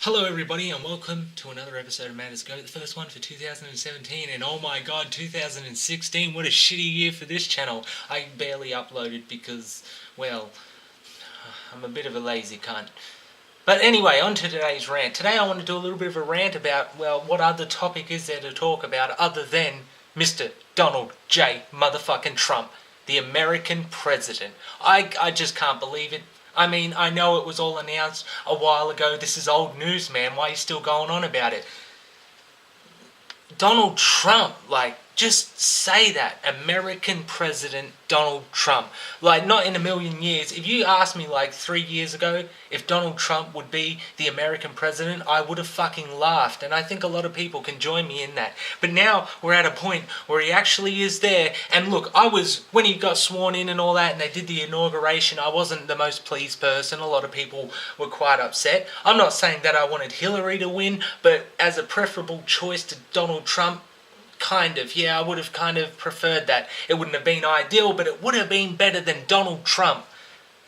Hello everybody and welcome to another episode of Matters Go, the first one for 2017, and oh my god, 2016, what a shitty year for this channel. I barely uploaded because, well, I'm a bit of a lazy cunt. But anyway, on to today's rant. Today I want to do a little bit of a rant about, well, what other topic is there to talk about other than Mr. Donald J. motherfucking Trump, the American president. I just can't believe it. I mean, I know it was all announced a while ago. This is old news, man. Why are you still going on about it? Donald Trump, just say that. American President Donald Trump. Not in a million years. If you asked me 3 years ago if Donald Trump would be the American president, I would have fucking laughed. And I think a lot of people can join me in that. But now we're at a point where he actually is there. And look, when he got sworn in and all that, and they did the inauguration, I wasn't the most pleased person. A lot of people were quite upset. I'm not saying that I wanted Hillary to win, but as a preferable choice to Donald Trump, I would have kind of preferred that. It wouldn't have been ideal, but it would have been better than Donald Trump.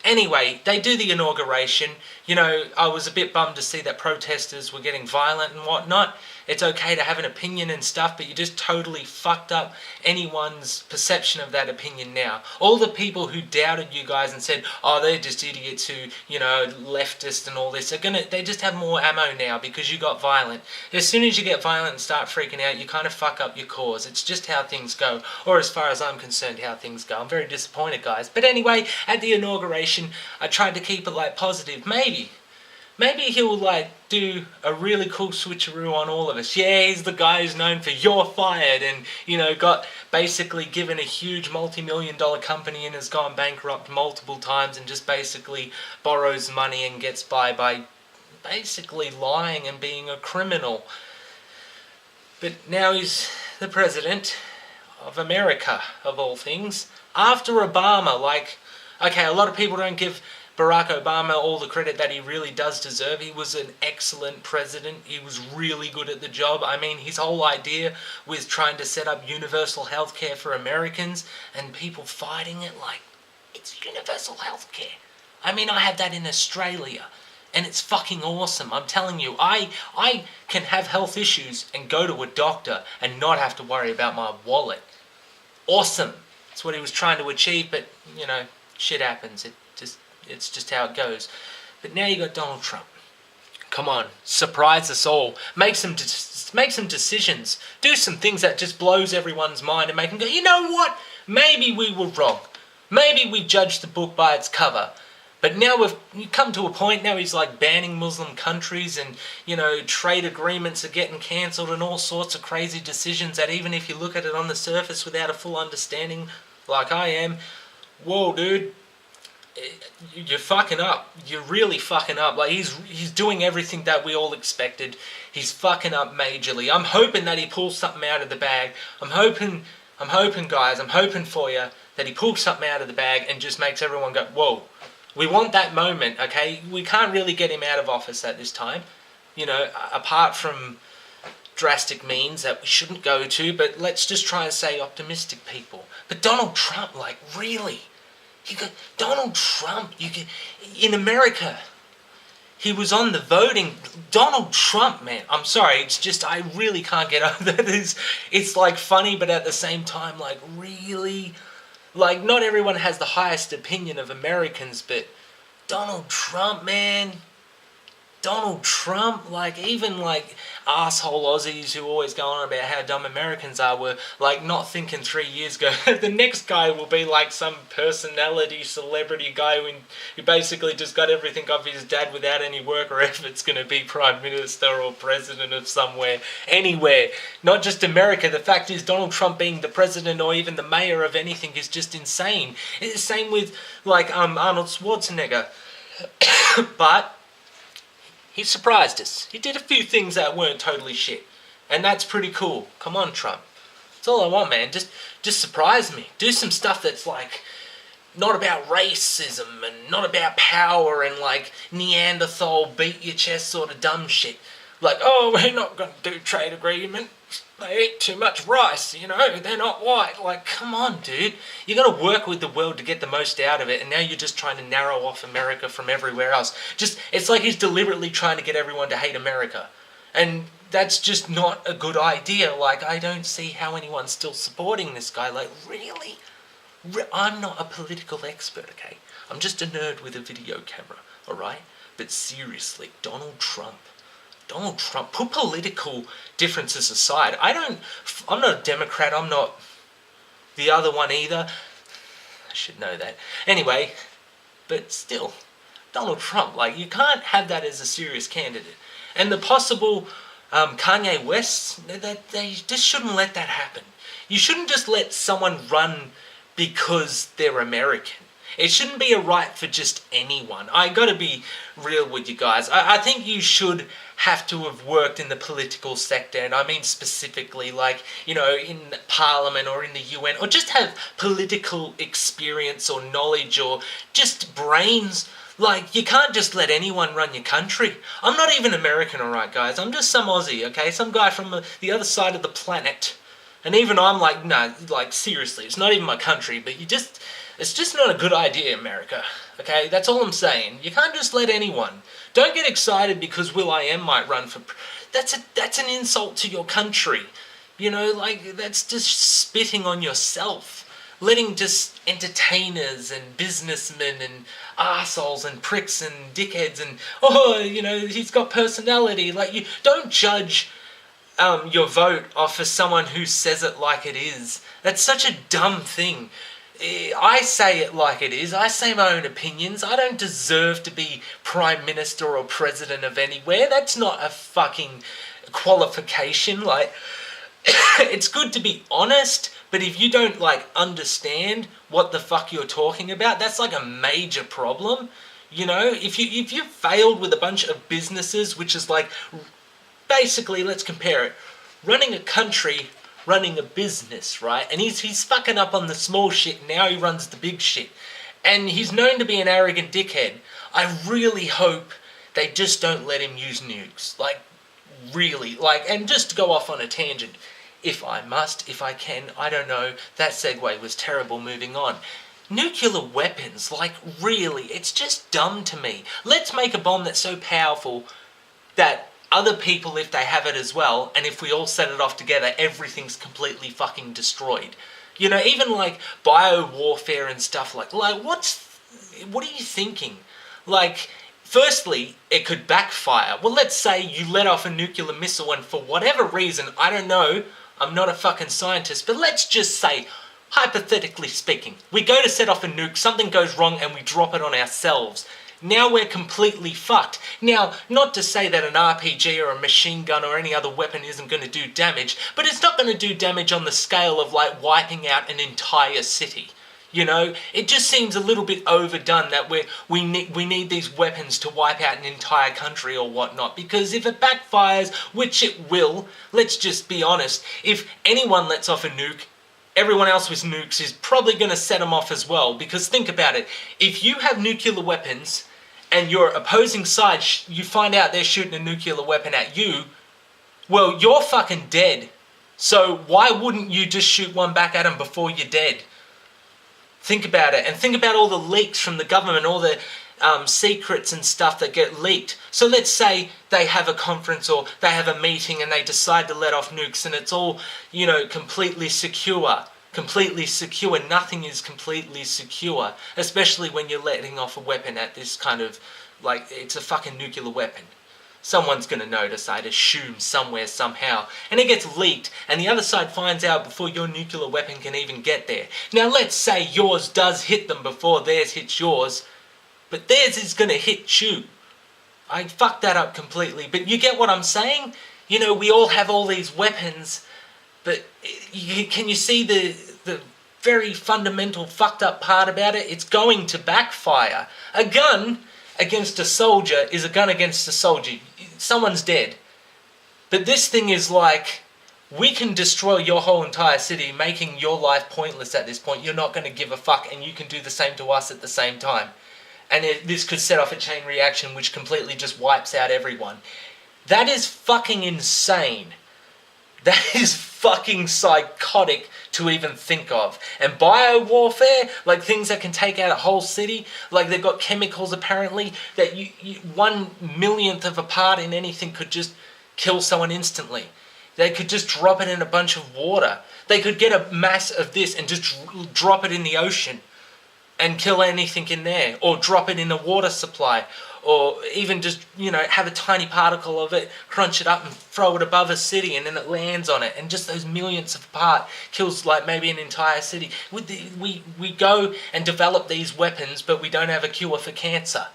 Anyway, they do the inauguration. I was a bit bummed to see that protesters were getting violent and whatnot. It's okay to have an opinion and stuff, but you just totally fucked up anyone's perception of that opinion now. All the people who doubted you guys and said, oh, they're just idiots who, leftist and all this, they just have more ammo now because you got violent. As soon as you get violent and start freaking out, you kind of fuck up your cause. It's just how things go, or as far as I'm concerned, how things go. I'm very disappointed, guys. But anyway, at the inauguration, I tried to keep it positive. Maybe he'll do a really cool switcheroo on all of us. Yeah, he's the guy who's known for "you're fired" and got basically given a huge multi-million-dollar company and has gone bankrupt multiple times and just basically borrows money and gets by basically lying and being a criminal. But now he's the president of America, of all things. After Obama, okay, a lot of people don't give Barack Obama all the credit that he really does deserve. He was an excellent president. He was really good at the job. I mean, his whole idea with trying to set up universal health care for Americans and people fighting it it's universal health care. I mean, I have that in Australia and it's fucking awesome. I'm telling you, I can have health issues and go to a doctor and not have to worry about my wallet. Awesome. That's what he was trying to achieve, but, shit happens. It's just how it goes. But now you got Donald Trump. Come on, surprise us all. Make some decisions. Do some things that just blows everyone's mind and make them go, you know what? Maybe we were wrong. Maybe we judged the book by its cover. But now we've come to a point, now he's banning Muslim countries and, trade agreements are getting cancelled and all sorts of crazy decisions that even if you look at it on the surface without a full understanding, like I am, whoa, dude, you're fucking up. You're really fucking up. He's doing everything that we all expected. He's fucking up majorly. I'm hoping that he pulls something out of the bag. I'm hoping, guys, I'm hoping for you that he pulls something out of the bag and just makes everyone go, whoa. We want that moment, okay? We can't really get him out of office at this time. Apart from drastic means that we shouldn't go to, but let's just try and say optimistic people. But Donald Trump, really? Donald Trump, in America, he was on the voting. Donald Trump, man, I'm sorry, it's just, I really can't get over that. It's funny, but at the same time, really, not everyone has the highest opinion of Americans, but Donald Trump, man. Donald Trump, even asshole Aussies who always go on about how dumb Americans are were not thinking 3 years ago the next guy will be some personality celebrity guy who basically just got everything off his dad without any work or effort's going to be prime minister or president of somewhere, anywhere, not just America. The fact is Donald Trump being the president or even the mayor of anything is just insane. It's the same with Arnold Schwarzenegger. But he surprised us. He did a few things that weren't totally shit. And that's pretty cool. Come on, Trump. That's all I want, man. Just surprise me. Do some stuff that's not about racism and not about power and Neanderthal beat your chest sort of dumb shit. Oh, we're not going to do trade agreement. they eat too much rice, they're not white. Like, come on, dude. You gotta work with the world to get the most out of it, and now you're just trying to narrow off America from everywhere else. It's like he's deliberately trying to get everyone to hate America. And that's just not a good idea. Like, I don't see how anyone's still supporting this guy. Like, really? I'm not a political expert, okay? I'm just a nerd with a video camera, alright? But seriously, Donald Trump, put political differences aside. I'm not a Democrat, I'm not the other one either. I should know that. Anyway, but still, Donald Trump, like, you can't have that as a serious candidate. And the possible Kanye West, they just shouldn't let that happen. You shouldn't just let someone run because they're American. It shouldn't be a right for just anyone. I gotta be real with you guys. I think you should have to have worked in the political sector, and I mean specifically, like, in Parliament or in the UN, or just have political experience or knowledge or just brains. Like, you can't just let anyone run your country. I'm not even American, alright guys. I'm just some Aussie, okay? Some guy from the other side of the planet. And even I'm like, no, like, seriously, it's not even my country, but it's just not a good idea, America, okay? That's all I'm saying. You can't just let anyone. Don't get excited because will.i.am might run for... That's an insult to your country. Like, that's just spitting on yourself. Letting just entertainers and businessmen and arseholes and pricks and dickheads and, he's got personality. Like, you don't judge your vote off of someone who says it like it is. That's such a dumb thing. I say it like it is. I say my own opinions. I don't deserve to be Prime Minister or President of anywhere. That's not a fucking qualification. Like, it's good to be honest, but if you don't, like, understand what the fuck you're talking about, that's like a major problem. If you failed with a bunch of businesses, which is like, basically, let's compare it. Running a country, running a business, right? And he's fucking up on the small shit, now he runs the big shit. And he's known to be an arrogant dickhead. I really hope they just don't let him use nukes. Like, really. Like, and just to go off on a tangent, if I must, if I can, I don't know, that segue was terrible, moving on. Nuclear weapons, like, really, it's just dumb to me. Let's make a bomb that's so powerful that other people, if they have it as well, and if we all set it off together, everything's completely fucking destroyed. Even like bio-warfare and stuff like what are you thinking? Like, firstly, it could backfire. Well, let's say you let off a nuclear missile and for whatever reason, I don't know, I'm not a fucking scientist, but let's just say, hypothetically speaking, we go to set off a nuke, something goes wrong and we drop it on ourselves. Now we're completely fucked. Now, not to say that an RPG or a machine gun or any other weapon isn't going to do damage, but it's not going to do damage on the scale of, like, wiping out an entire city. It just seems a little bit overdone that we need these weapons to wipe out an entire country or whatnot, because if it backfires, which it will, let's just be honest, if anyone lets off a nuke, everyone else with nukes is probably going to set them off as well, because think about it, if you have nuclear weapons and your opposing side, you find out they're shooting a nuclear weapon at you, well, you're fucking dead. So why wouldn't you just shoot one back at them before you're dead? Think about it, and think about all the leaks from the government, all the secrets and stuff that get leaked. So let's say they have a conference or they have a meeting and they decide to let off nukes and it's all, completely secure. Nothing is completely secure, especially when you're letting off a weapon at this kind of, like, it's a fucking nuclear weapon. Someone's going to notice, I'd assume, somewhere, somehow. And it gets leaked, and the other side finds out before your nuclear weapon can even get there. Now, let's say yours does hit them before theirs hits yours, but theirs is going to hit you. I fucked that up completely, but you get what I'm saying? We all have all these weapons, but can you see the very fundamental fucked up part about it? It's going to backfire. A gun against a soldier is a gun against a soldier. Someone's dead. But this thing is like, we can destroy your whole entire city, making your life pointless at this point. You're not going to give a fuck, and you can do the same to us at the same time. And this could set off a chain reaction which completely just wipes out everyone. That is fucking insane. That is fucking psychotic to even think of. And biowarfare, like things that can take out a whole city, like they've got chemicals apparently that you 1/1,000,000th of a part in anything could just kill someone instantly. They could just drop it in a bunch of water. They could get a mass of this and just drop it in the ocean and kill anything in there, or drop it in a water supply, or even just, have a tiny particle of it, crunch it up and throw it above a city, and then it lands on it, and just those millionths of a part kills like maybe an entire city. We go and develop these weapons, but we don't have a cure for cancer.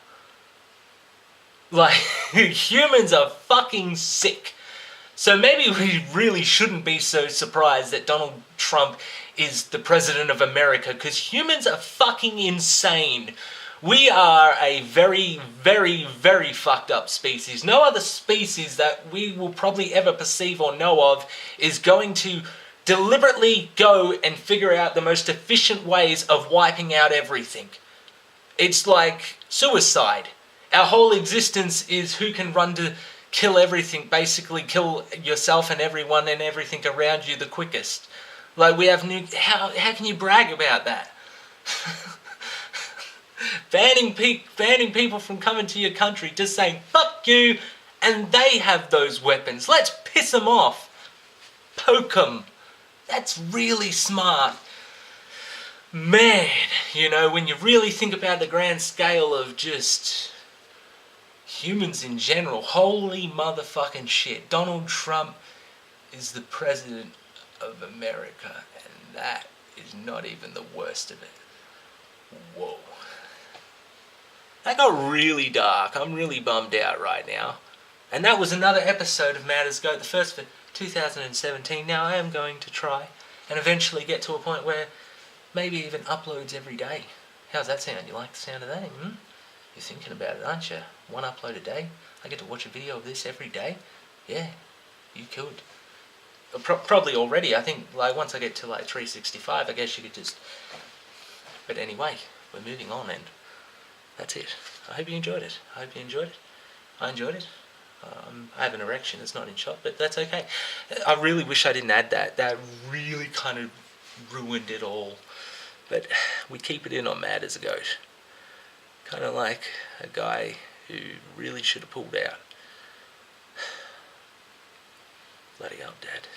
Like, humans are fucking sick. So maybe we really shouldn't be so surprised that Donald Trump is the president of America, because humans are fucking insane. We are a very, very, very fucked up species. No other species that we will probably ever perceive or know of is going to deliberately go and figure out the most efficient ways of wiping out everything. It's like suicide. Our whole existence is who can run to kill everything, basically kill yourself and everyone and everything around you the quickest. Like, we have how can you brag about that? banning people from coming to your country, just saying fuck you, and they have those weapons. Let's piss them off. Poke them. That's really smart. Man, when you really think about the grand scale of just humans in general, holy motherfucking shit. Donald Trump is the president of America, and that is not even the worst of it. Whoa. That got really dark. I'm really bummed out right now. And that was another episode of Matters Go, the first for 2017. Now I am going to try and eventually get to a point where maybe even uploads every day. How's that sound? You like the sound of that? You're thinking about it, aren't you? 1 upload a day. I get to watch a video of this every day. Yeah, you could. Probably already. I think once I get to 365, I guess you could just... But anyway, we're moving on, and that's it. I hope you enjoyed it. I enjoyed it. I have an erection. It's not in shot, but that's okay. I really wish I didn't add that. That really kind of ruined it all. But we keep it in on Mad as a Goat. Kind of like a guy who really should have pulled out. Bloody hell, Dad.